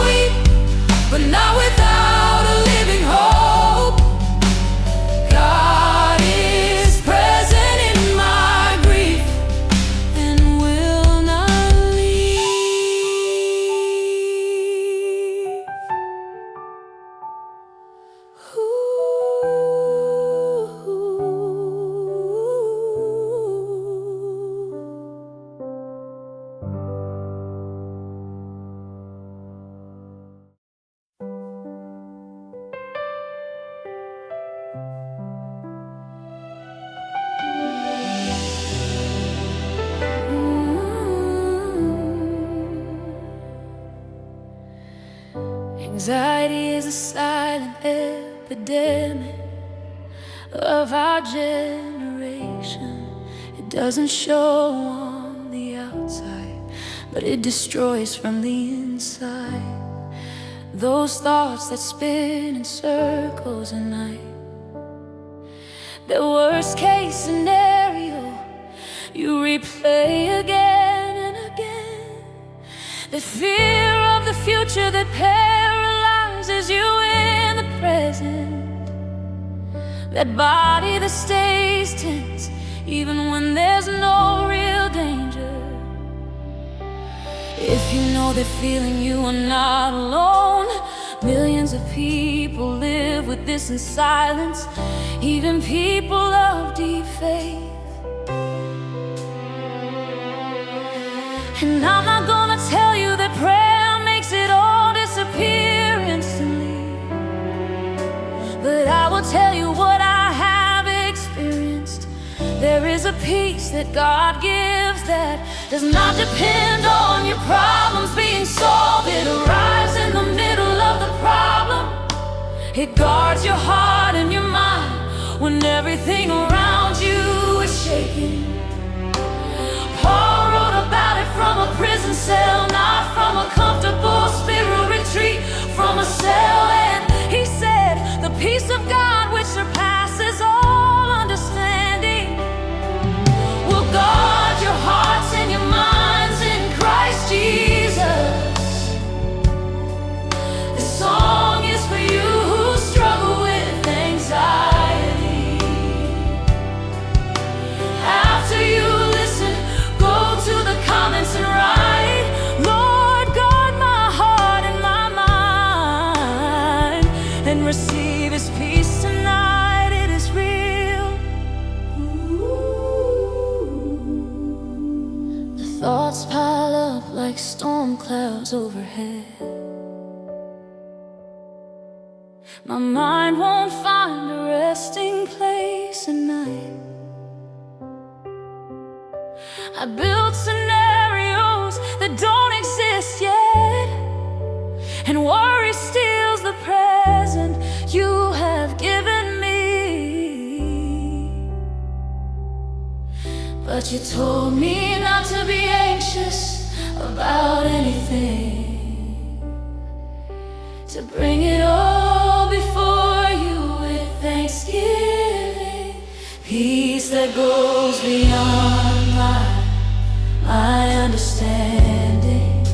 Anxiety is a silent epidemic of our generation. It doesn't show on the outside, but it destroys from the inside. Those thoughts that spin in circles at night, the worst case scenario you replay again and again. The fear of the future that paralyzes you in the present, that body that stays tense even when there's no real danger. If you know that feeling, you are not alone. Millions of people live with this in silence, even people of deep faith. And I'm not gonna tell you that prayer makes it all disappear instantly, but I will tell you what I have experienced. There is a peace that God gives that does not depend on your problems being solved. It arrives in the middle of the problem. It guards your heart and your mind when everything around you is shaking. Paul wrote about it from a prison cell, not from a comfortable spirit retreat, from a cell. And he said, the peace of God which surpasses all understanding will guard your hearts and your minds in Christ Jesus. This song is for you who struggle with anxiety. After you listen, go to the comments and write, Lord, guard my heart and my mind, and receive His peace tonight. It is real. The thoughts pile up like storm clouds overhead. My mind won't find a resting place at night. I build scenarios that don't exist yet, and worry steals the present you have given me. But you told me not to be anxious about anything, to bring it all before you with thanksgiving. Peace that goes beyond my understanding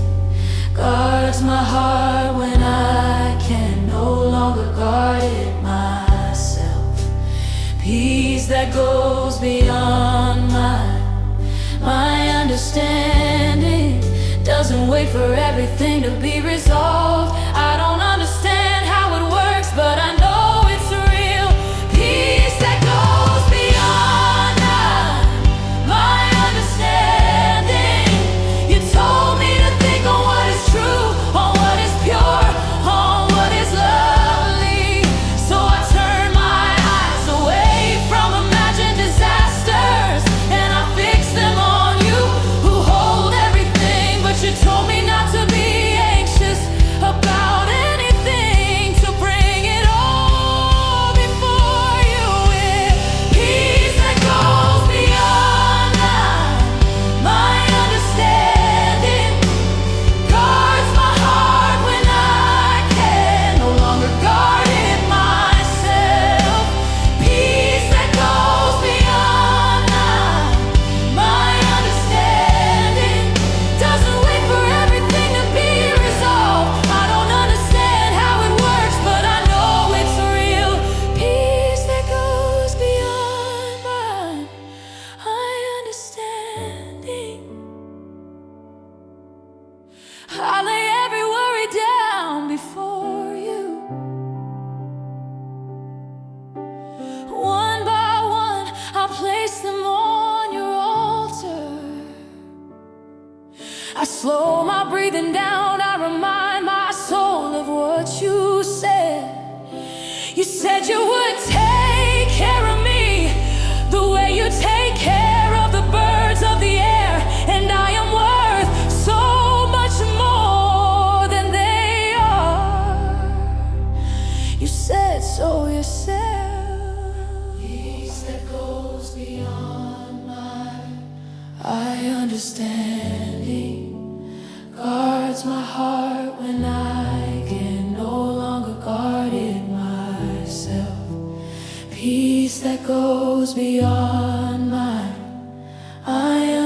guards my heart when I can no longer guard it myself. Peace that goes beyond my understanding doesn't wait for everything to be resolved. I don't understand how it works, but I know it's real. Peace that goes beyond my understanding. You told me to think on what is true, on what is pure, on what is lovely. So I turn my eyes away from imagined disasters, and I fix them on you who hold everything. But you told me not to be anxious about anything, to bring it all before you with peace that goes beyond my understanding. Guards my heart when I can no longer guard it myself. Peace that goes beyond my understanding doesn't wait for everything to be resolved. I don't understand how it works, but I know it's real. Peace that goes beyond my understanding. I lay every worry down before you. One by one, I place them on your altar. I slow my breathing down. I remind my soul of what you said. You said you would take care of me the way you take care of the birds of the air, and I am worth so much more than they are. understanding guards my heart when I can no longer guard it myself. Peace that goes beyond my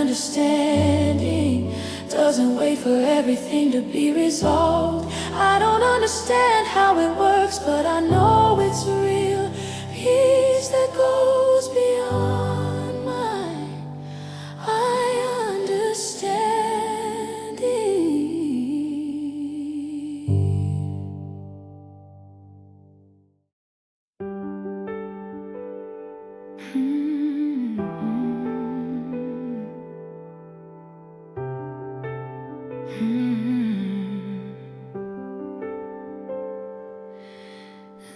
understanding doesn't wait for everything to be resolved. I don't understand how it works, but I know it's real. Peace that goes beyond my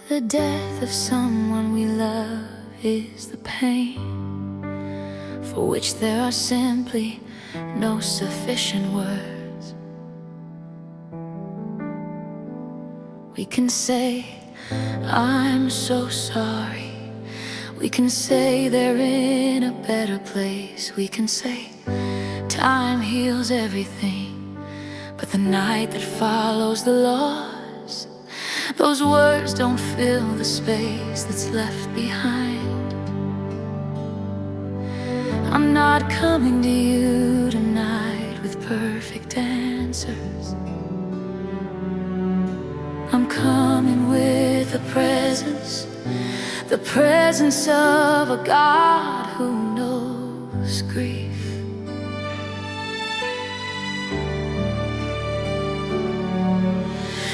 The death of someone we love is the pain for which there are simply no sufficient words. We can say, I'm so sorry. We can say they're in a better place. We can say, time heals everything. But the night that follows the loss, those words don't fill the space that's left behind. I'm not coming to you tonight with perfect answers. I'm coming with the presence of a God who knows grief.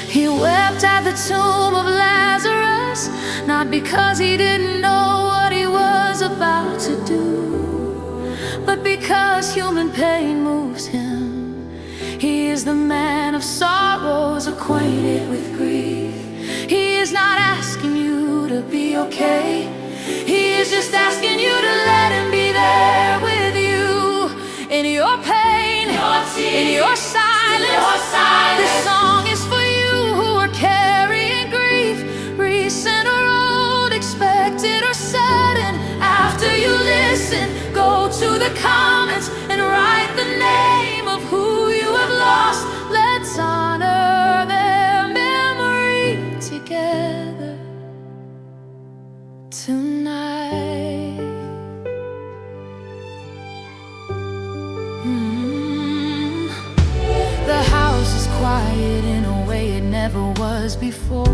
He wept at the tomb of Lazarus, not because he didn't know what he was about to do, but because human pain moves him. He is the man of sorrows, acquainted with grief. He is not asking you to be okay. He is just asking you to let him be there with you. In your pain, in your silence, this song is for you who are carrying grief, recent or old, expected or sudden. After you listen, go to the comments and write the name of who you have lost. Let's honor their memory together tonight. The house is quiet in a way it never was before.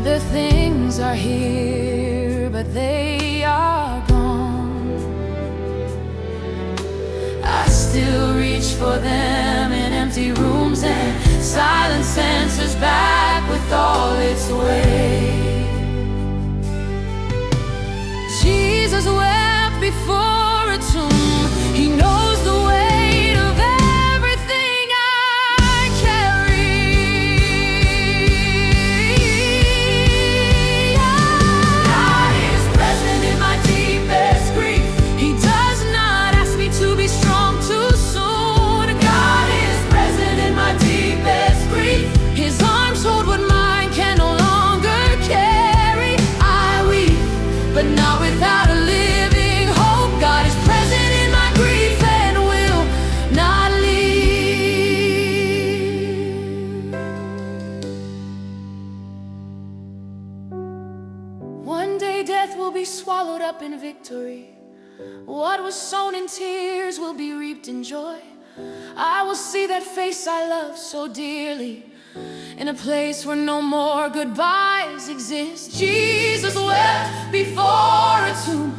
The things are here, but they are gone. I still reach for them in empty rooms, and silence answers back with all its weight. Jesus wept before a tomb. He knows the weight of everything I carry. God is present in my deepest grief. He does not ask me to be strong too soon. God is present in my deepest grief. His arms hold what mine can no longer carry. I weep, but not without a living hope. God is present in my grief and will not leave. One day death will be swallowed up in victory. What was sown in tears will be reaped in joy. I will see that face I love so dearly in a place where no more goodbyes exist. Jesus wept before a tomb.